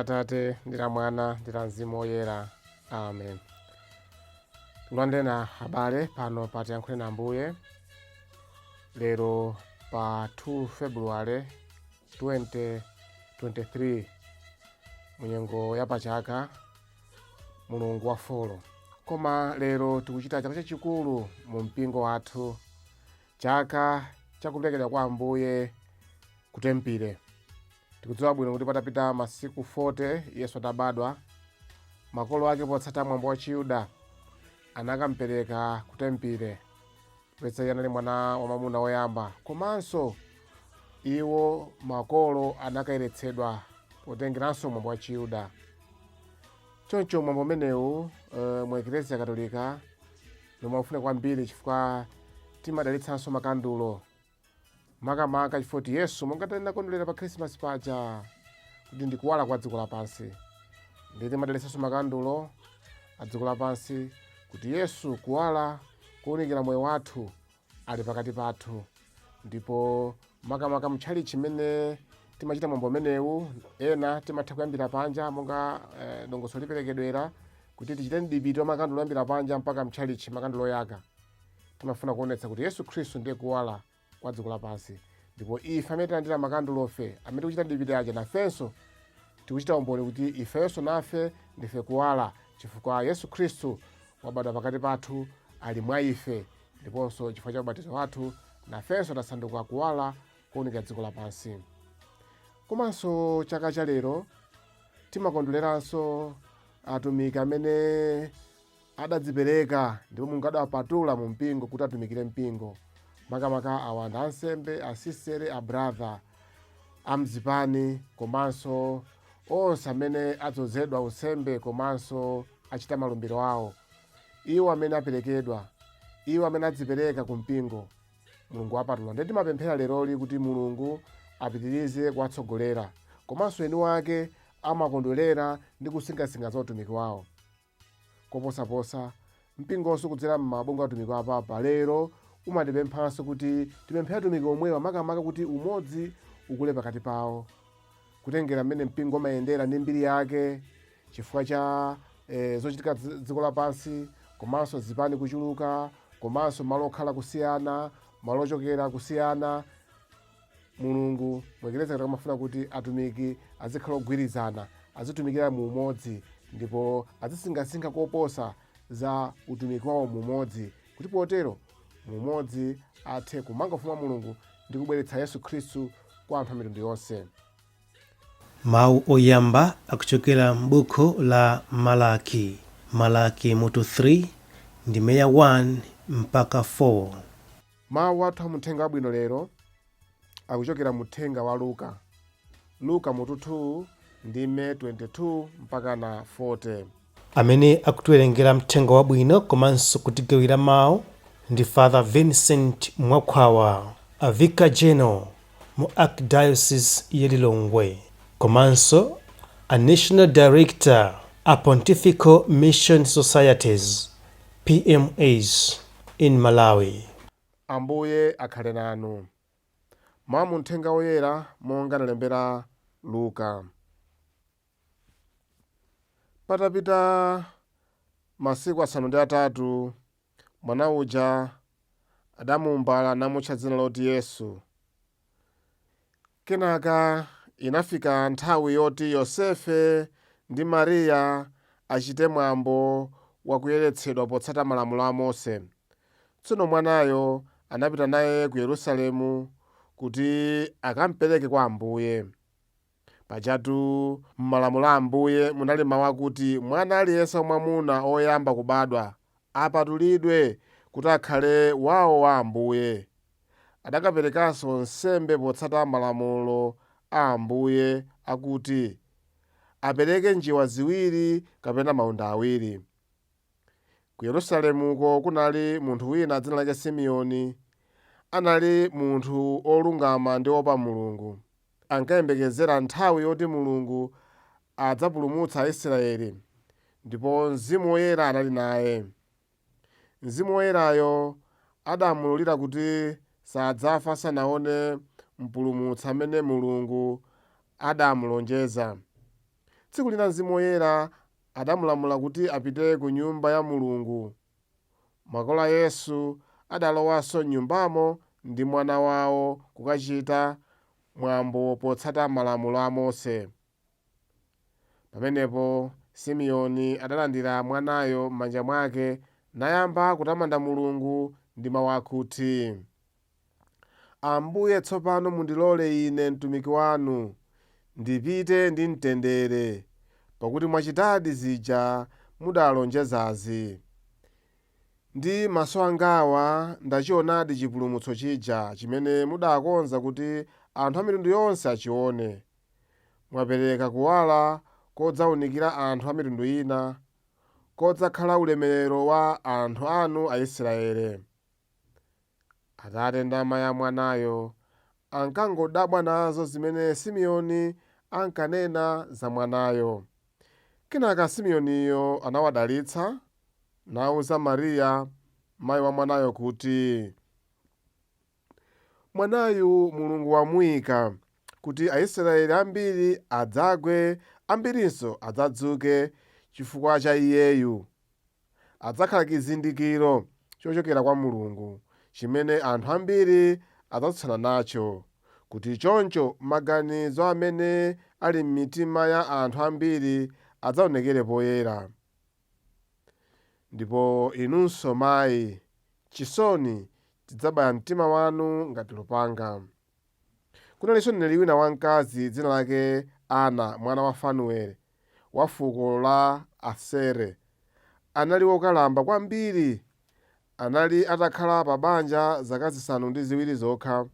Atate ndi la Mwana ndi la Mzimu Woyera. Amen. Kulandena habale pano pa Tiyankhule na Ambuye. Lero pa 2 February 2023 munyengo ya pachaka mulungu wa folo. Koma lero tikuchita chaka chachikulu mu mpingo wathu, chaka chakuperekedwa kwa Ambuye kutempire. Tikudziwa bwino kuti patapita masiku 40 Yesu atabadwa, makolo ake potsata mwambo wa Chiyuda anakampereka kutempire. Petsa yanali mwana wa mwamuna woyamba, komanso iwo makolo anakayeretsedwa potengeranso mwambo wa Chiyuda. Choncho mwambo umenewu mu Eklesia Katolika ndimaufuna kwambiri chifukwa timadalitsanso makandulo. Makamaka chifukwa Yesu monga tinakondwerera pa Christmas paja kuti ndikuwala kwa dziko lapansi. Nditi madalitsanso makandulo a dziko lapansi kuti Yesu kuwala kuwunikira moyo wathu ali pakati pathu. Ndipo makamaka mtchali chimene timachita mwambo umenewu, ena timatha kuyambira panja monga dongoso liperekedwera kuti tichite mdipiti wa makandulo oyambira panja mpaka mtchalichi makandulo yaka. Timafuna kuonetsa kuti Yesu Khristu ndiye kuwala kwa dziko lapansi. Ndipo ife amene tilandira makandulofe amene tikuchita mdipiti aja, nafenso tikuchita umboni kuti ifenso nafe ndife kuwala chifukwa Yesu Khristu wabadwa pakati pathu, ali mwa ife. Ndiponso chifukwa cha ubatizo wathu nafenso tasanduka kuwala kuwunikira dziko lapansi. Komanso chaka cha lero timakondweranso atumiki amene adadzipereka ndipo Mulungu adawapatula mu mpingo kuti atumikire mpingo. Makamaka awanda ansembe, asistere, abratha, amzipani, komanso onse amene adzozedwa usembe komanso achita malumbiro awo. Iwo amene aperekedwa, iwo amene adzipereka ku mpingo, Mulungu wapatula. Ndi timapemphera leroli kuti Mulungu apitirize kuwatsogolera, komanso eni wake amakondwerera ndi kusingasinga za utumiki wawo. Koposaposa mpingonso kudzera m'mabungwe atumiki wa Papa lero umatipemphanso kuti tipemphere atumiki omwewa makamaka kuti umodzi ukule pakati pawo, kutengera mmene mpingo umayendera ndi mbiri yake chifukwa cha zochitika dziko lapansi, komanso zipani kuchuluka, komanso malo okhala kusiyana, malo ochokera kusiyana. Mulungu mwekileza kuti amafuna kuti atumiki azikhala ogwirizana, azitumikira mu umodzi, ndipo azisingasinga koposa za utumiki wawo mu umodzi, kuti potero mu umodzi athe kumanga ufumu wa Mulungu ndi kubweretsa Yesu Khristu kwa anthu a mitundu yonse. Mawu oyamba akuchokera m'buku la Malaki. Malaki mutu 3 ndime ya 1 mpaka 4. Mawu athu amuthenga wabwino lero akuchokera muthenga wa Luka. Luka mutu 2 ndime 22 mpaka na 40. Amene akutiwerengera mthenga wabwino komanso kutigawira mawu ndi Father Vincent Mwakhwawa, a Vicar General mu Archdiocese ya Lilongwe, komanso a National Director a Pontifical Mission Societies PMAs in Malawi. Ambuye akhale nanu. Mawu mu mthenga woyera monga analembera Luka. Patapita masiku 3, mwana uja adamuumbala namutcha dzina loti Yesu. Kenaka inafika nthawi yoti Yosefe ndi Mariya achite mwambo wakuyeretsedwa potsata malamulo a Mose. Tsono mwanayo anapita naye ku Yerusalemu kuti akampereke kwa Ambuye. Pajatu m'malamulo a Ambuye munali mawu akuti mwana aliyense wamwamuna oyamba kubadwa apatulidwe kuti akhale wawo wa Ambuye. Adakaperekanso nsembe potsata malamulo a Ambuye akuti apereke njiwa ziwiri kapena mawunda awiri. Ku Yerusalemuko kunali munthu wina dzina lake Simeoni. Anali munthu olungama ndi opa Mulungu. Ankayembekezera nthawi yoti Mulungu adzapulumutsa Aisraeli, ndipo Mzimu Woyera anali naye. Mzimu Woyerayo adamululira kuti sadzafa sanaone mpulumutsi amene Mulungu adamulonjeza. tsiku lina Mzimu Woyera adamulamula kuti apite ku nyumba ya Mulungu. Makolo a Yesu adalowanso m'nyumbamo ndi mwana wawo kukachita mwambo potsata malamulo a Mose. Pamenepo Simeoni adalandira mwanayo m'manja mwake nayamba kutamanda Mulungu ndi mawu akuti, Ambuye, tsopano mundilole ine mtumiki wanu ndipite ndi mtendere, pakuti mwachitadi zija mudalonjezazi. Ndi maso angawa ndachionadi chipulumutso chija chimene mudakonza kuti anthu a mitundu yonse achione. Mwapereka kuwala kodzawunikira anthu a mitundu ina, kodzakhala ulemerero wa anthu anu Aisraeli. Atate ndi amayi a mwanayo ankangodabwa nazo zimene Simeoni ankanena za mwanayo. Kenaka Simeoniyo anawadalitsa nawuza Mariya mayi wa mwanayo kuti, mwanayu Mulungu wamuyika kuti Aisraeli ambiri adzagwe, ambirinso adzadzuke chifukwa cha iyeyu. Adzakhala chizindikiro chochokera kwa Mulungu, chimene anthu ambiri adzatsutsana nacho, kuti choncho maganizo amene ali m'mitima ya anthu ambiri adzaonekere poyera. Ndipo inunso mayi, chisoni chidzabaya mtima wanu ngati lupanga. Kunalinso mneneri wina wamkazi dzina lake Ana mwana wa Fanueli wa fuko la Asere. Anali wokalamba kwambiri. Anali atakhala pa banja zaka zisanu ndi ziwiri zokha.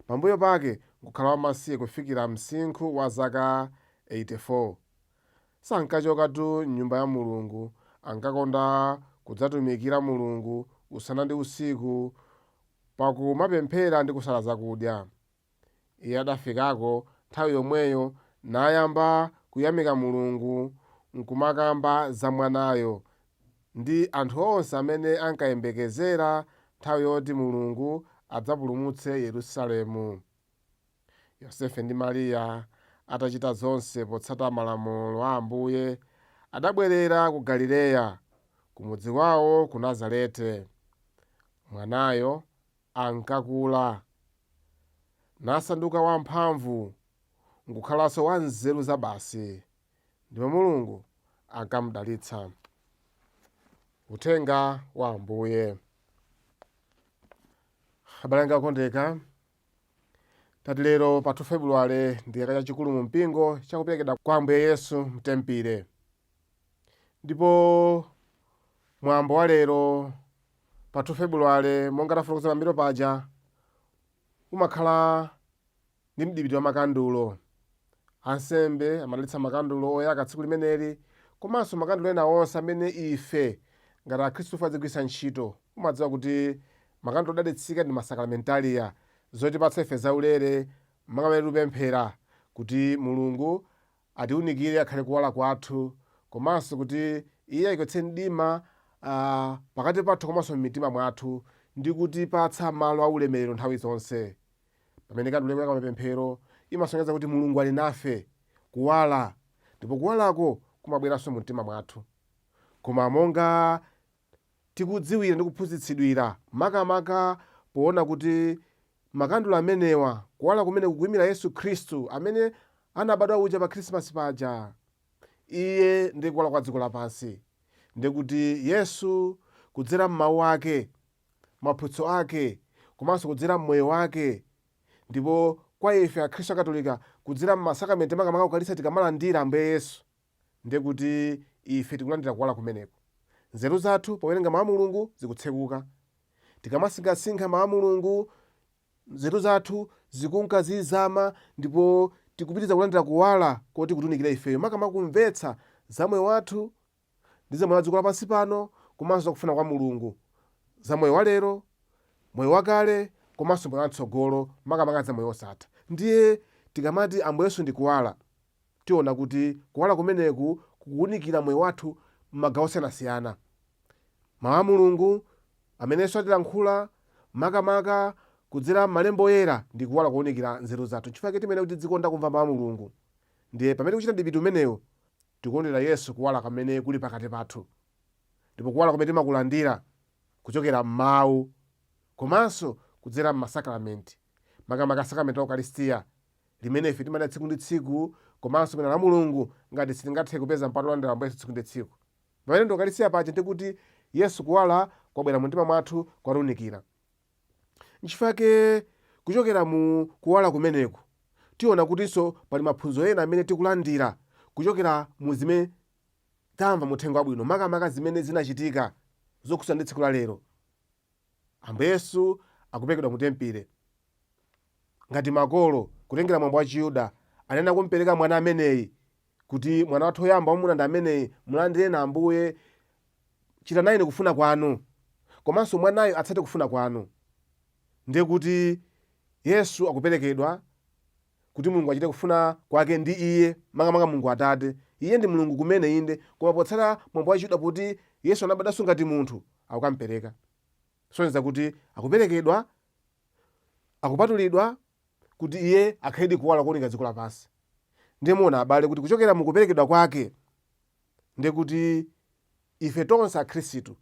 Pambuyo pake nkukhala wamasiye kufikira msinkhu wa zaka 84. Sankachokatu m'nyumba ya Mulungu, ankakonda kudzatumikira Mulungu usana ndi usiku pakumapemphera ndi kusala zakudya. Iye adafikako nthawi yomweyo nayamba kuyamika Mulungu nkumakamba za mwanayo ndi anthu onse amene ankayembekezera nthawi yoti Mulungu adzapulumutse Yerusalemu. Yosefe ndi Mariya atachita zonse potsata malamulo a Ambuye, adabwerera ku Galileya, ku mudzi wawo ku Nazareti. Mwanayo ankakula, nasanduka wamphamvu, nkukhalanso wa nzeru zabasi, ndipo Mulungu ankamudalitsa. Uthenga wa Ambuye. Abale anga okondeka, tati lero pa 2 Februwale ndi chaka chachikulu mu mpingo chakuperekedwa kwa Ambuye Yesu mtempere. Ndipo mwambo wa lero pa 2 Februwale monga tafotokoza pambiro paja umakhala ndi mdipiti wa makandulo. Ansembe amadalitsa makandulo oyaka tsiku limeneli, komanso makandulo ena onse amene ife ngati Akhristu adzigwiritsa ntchito. Umadziwa kuti makandulo odalitsika ndi masakramentalia, zotipatsa ife zaulere makamene tipemphera kuti Mulungu atiwunikire akhale kuwala kwathu, komanso kuti Iye ayikwetse mdima pakati pathu komanso m'mitima mwathu, ndi kutipatsa malo aulemerero nthawi zonse. Pamene kandulo ya mapemphero imasonyeza kuti Mulungu ali nafe, kuwala, ndipo kuwalako kumabweranso mu mtima mwathu. Koma monga tikudziwira ndi kuphunzitsidwira makamaka poona kuti makandulo amenewa, kuwala kumene kukuyimira Yesu Khristu amene anabadwa uja pa Khrisimasi paja. Iye ndi kuwala kwa dziko lapansi. Ndi kuti Yesu kudzera m'mawu ake, maphunzitso ake, komanso kudzera m'moyo wake, ndipo kwa ife Akhristu Akatolika kudzera m'masakramenti makamaka ukalisiti tikamalandira Ambuye Yesu, ndi kuti ife tikulandira kuwala kumeneko. Nzeru zathu powerenga mawu a Mulungu zikutsekuka. Tikamasinkhasinkha mawu a Mulungu, nzeru zathu zikunka zizama, ndipo tikupitiriza kulandira kuwala koti kutiwunikira ifeyo, makamaka kumvetsa za moyo wathu ndi za moyo wa dziko lapansi pano, komanso kufuna kwa Mulungu, za moyo wa lero, moyo wakale, komanso moyo watsogolo, makamaka za moyo wosatha. Ndiye tikamati Ambuye Yesu ndi kuwala, tiona kuti kuwala kumeneku kukuwunikira moyo wathu m'magawo osiyanasiyana. Mawu a Mulungu amene Yesu atilankhula makamaka kudzera m'malemba oyera ndi kuwala kuwunikira nzeru zathu. Chifukwa timene kuti tidzikonda kumva mawu a Mulungu, Ndiye pamene tikuchita mdipiti umenewu tikukondwera Yesu kuwala kamene kuli pakati pathu, ndipo kuwala kumene timakulandira kuchokera m'mawu komanso kudzera m'masakramenti, makamaka sakramenti la Ukaristiya limene ife timadya tsiku ndi tsiku, komanso pena la Mulungu ngati sitingathe kupeza mpata wolandira Ambuye tsiku ndi tsiku. Pamene ndi Ukaristiya paja ndikuti Yesu kuwala kwabwera mu mtima mwathu kwatiunikira. Nchifake kuchokera mu kuwala kumeneku tiona kutinso pali maphunziro ena amene tikulandira kuchokera mu zimene tamva mu Uthenga Wabwino, makamaka zimene zinachitika zokhudzana ndi tsiku la lero. Ambuye Yesu akuperekedwa mu tempere ngati makolo kutengera mwambo wa Chiyuda anena kumpereka mwana ameneyi kuti mwana wathu woyamba wamuna ndi ameneyi, mulandire Ambuye, chitanani kufuna kwanu, komanso mwanayo atsate kufuna kwanu. Ndiye kuti Yesu akuperekedwa kuti Mulungu achite kufuna kwake ndi iye, makamaka Mulungu Atate. Iye ndi Mulungu kumene inde, koma potsata mwambo wa Chiyuda kuti Yesu anabadwanso ngati munthu akukampereka. Soneza kuti akuperekedwa, akupatulidwa kuti iye akhedi kuwala kuoneka dziko lapansi. Ndiye muona abale kuti kuchokera mu kuperekedwa kwake ndiye kuti ife tonse akhristu,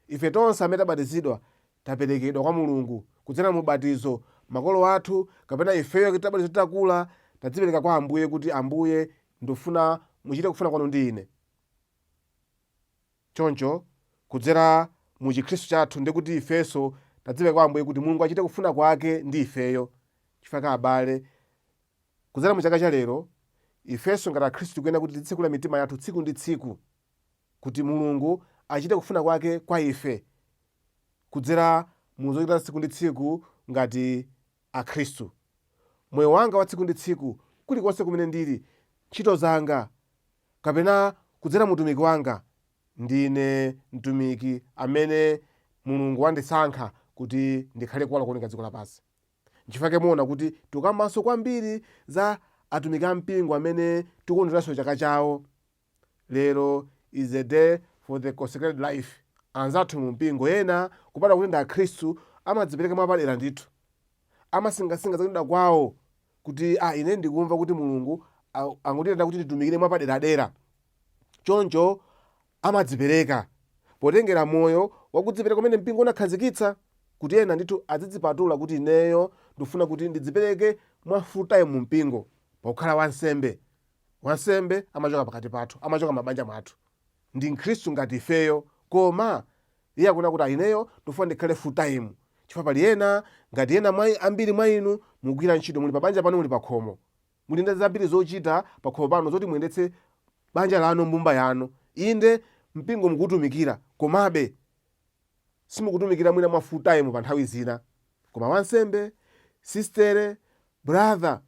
ife tonse amene tabatizidwa taperekedwa kwa Mulungu kudzera mu ubatizo. Makolo athu kapena ifeyo tabatizidwa titakula tadzipereka kwa Ambuye kuti Ambuye ndofuna muchite kufuna kwanu ndi ine. Choncho kudzera mu chikhristu chathu ndiye kuti ifenso tadzipereka kwa Ambuye kuti Mulungu achite kufuna kwake ndi ifeyo. Chifukwa abale, kudzera mu chaka cha lero ifenso ngati akhristu tikuyenda kuti titsekula mitima yathu tsiku ndi tsiku kuti Mulungu achite kufuna kwake kwa ife kudzera mu zochita tsiku ndi tsiku ngati akhristu. Moyo wanga wa tsiku ndi tsiku kulikonse kumene ndili, ntchito zanga kapena kudzera mu utumiki wanga, ndine mtumiki amene Mulungu wandisankha kuti ndikhale kuwala kuoneka dziko lapansi. Nchifake muona kuti tikukambanso kwambiri za atumiki ampingo amene tikondweranso chaka chawo. Lero is a day for the consecrated life. Anzathu mu mpingo ena kupata kuti ndi akhristu amadzipereka mwapadera ndithu, amasingasinga zakudida kwawo kuti ine ndikumva kuti Mulungu angutitanda kuti nditumikire mwapaderadera. Choncho amadzipereka potengera moyo wakudzipereka kumene mpingo unakhazikitsa kuti ena ndithu azidzipatula kuti ineyo ndifuna kuti ndidzipereke mwa full time mu mpingo pokhala wansembe. Wansembe amachoka pakati pathu, amachoka mabanja mwathu, ndi mkhristu ngati ifeyo, koma iye akuna kuti ineyo ndifuna ndikhale full time. Chifukwa pali ena ngati ena ambiri mwa inu mugwira ntchito, muli pabanja pano, muli pakhomo, muli ndi zambiri zochita pakhomo pano zoti muyendetse banja lanu, mbumba yanu. Inde mpingo mukutumikira, komabe simukutumikira mwina mwa full time pa nthawi zina. Koma wansembe, sistere, brother,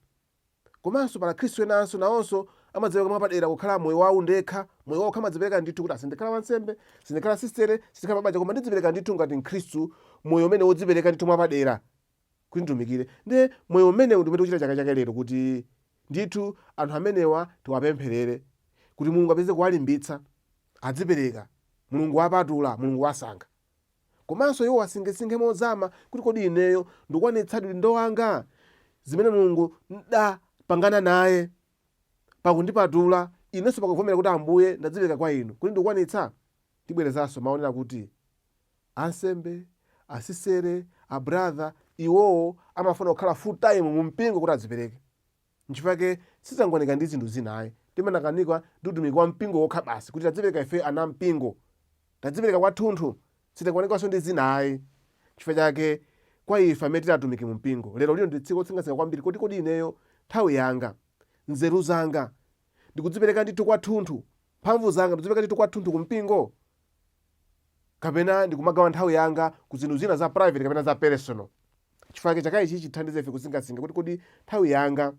komanso para khristu enanso nawonso amadzipereka mwapadera kukhala moyo wawo ndekha. Moyo wawo amadzipereka ndithu kuti sindikhala wansembe, sindikhala sistere, sindikhala mabanja, koma ndidzipereka ndithu ngati mkhristu, moyo umene wodzipereka ndithu mwapadera kuti nditumikire. Ndiye moyo umene ndi umene tikuchita chaka chake lero kuti ndithu anthu amenewa tiwapempherere kuti Mulungu apeze kuwalimbitsa, adzipereka. Mulungu wapatula, Mulungu wasankha. Komanso iwo asingesinge mozama kuti kodi ineyo ndikwanitsadi udindo wanga, zimene Mulungu ndapangana naye pakundipatula, inenso pakuvomera kuti Ambuye ndadzipereka kwa inu kuti ndikwanitsa. Tibwerezanso maonera kuti ansembe, asisere, abrother, iwowo amafuna kukhala full time mu mpingo kuti adzipereke. Nchifake sizangooneka ndi zinthu zinayi, timanakanikwa ndi utumiki wa mpingo wokha basi kuti tadzipereka ife ana mpingo, tadzipereka kwathunthu, sitingaonekwanso ndi zinayi. Chifukwa chake kwa ife amene tilatumiki mu mpingo lero lino ndi tsiku lotsingasika kwambiri kuti kodi ineyo nthawi yanga, nzeru zanga ndikudzipereka ndithu kwathunthu, mphamvu zanga ndikudzipereka ndithu kwathunthu ku mpingo, kapena ndikumagawa nthawi yanga ku zinthu zina za private kapena za personal. Chifukwa chaka ichi chithandize ife kusingasinga kuti kodi nthawi yanga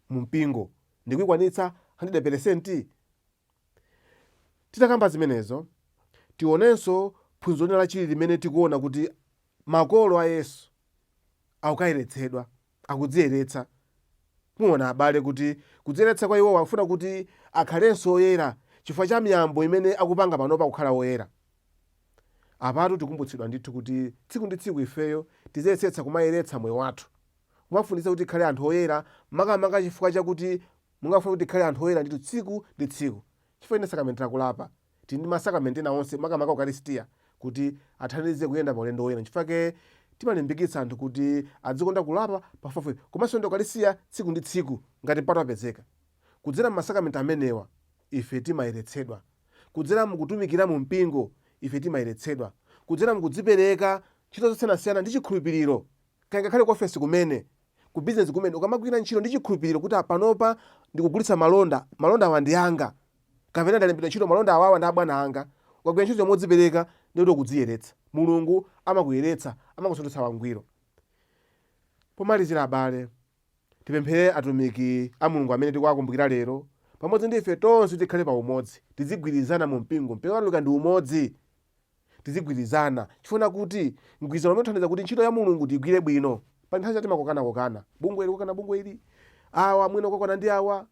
mu mpingo ndikuyikwanitsa 100%. Titakamba zimenezo tionenso phunziro lina lachili limene tikuona kuti makolo a Yesu akukayeretsedwa, akudziyeretsa. Muona abale kuti kudziyeretsa kwa iwo akufuna kuti akhalenso oyera chifukwa cha miyambo imene akupanga panopa kukhala oyera. Apatu tikumbutsidwa ndithu kuti tsiku ndi tsiku ifeyo tiziyesetsa kumayeretsa moyo wathu, kumafunitsa kuti khale anthu oyera, makamaka chifukwa chakuti mungafuna kuti tikhale anthu oyera ndithu tsiku ndi tsiku. Chifukwa ine sakramenti lakulapa tili ndi masakramenti ena onse makamaka ukaristiya kuti athandize kuyenda pa ulendo oyera. Chifukwa timalimbikitsa anthu kuti adzikonda kulapa pafupifupi, komanso ndi ukaristiya tsiku ndi tsiku ngati mpata wapezeka. Kudzera m'masakramenti amenewa ife timayeretsedwa. Kudzera mukutumikira mu mpingo ife timayeretsedwa. Kudzera mukudzipereka ntchito zosiyanasiyana ndi chikhulupiriro, ngakhale ku ofesi kumene, ku bizinesi kumene ukamagwira ntchito ndi chikhulupiriro kuti panopa ndikugulitsa malonda awa ndi anga, kapena ndalembera ntchito malonda awawa ndi abwana anga, ukagwira ntchito modzipereka ndi kudziyeretsa. Mulungu amakuyeretsa, amakusandutsa wangwiro. Pomalizira abale, tipemphere atumiki a Mulungu amene tikuwakumbukira lero, pamodzi ndi ife tonse tikhale pa umodzi, tizigwirizana mu mpingo. Mpingo wathu ndi umodzi, tizigwirizana. Chifuna kuti mgwirizano umene uthandiza kuti ntchito ya Mulungu tigwire bwino. Pa nthawi zati makokana bungwe ili kokana bungwe ili, awa mwina kokana ndi awa,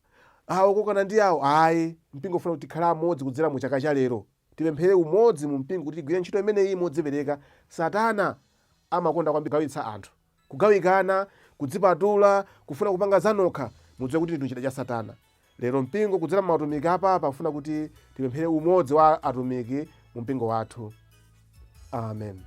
awa kokana ndi awa. Ayi, mpingo ufuna kuti tikhale amodzi kudzera mu chaka cha lero. Tipemphere umodzi mu mpingo kuti tigwire ntchito imeneyi modzipereka. Satana amakonda kwambiri kugawitsa anthu, kugawikana, kudzipatula, kufuna kupanga zanokha. Mudziwe kuti ndi chida cha Satana. Lero mpingo kudzera mu atumiki apa pafuna kuti tipemphere umodzi wa atumiki mu mpingo wathu. Amen.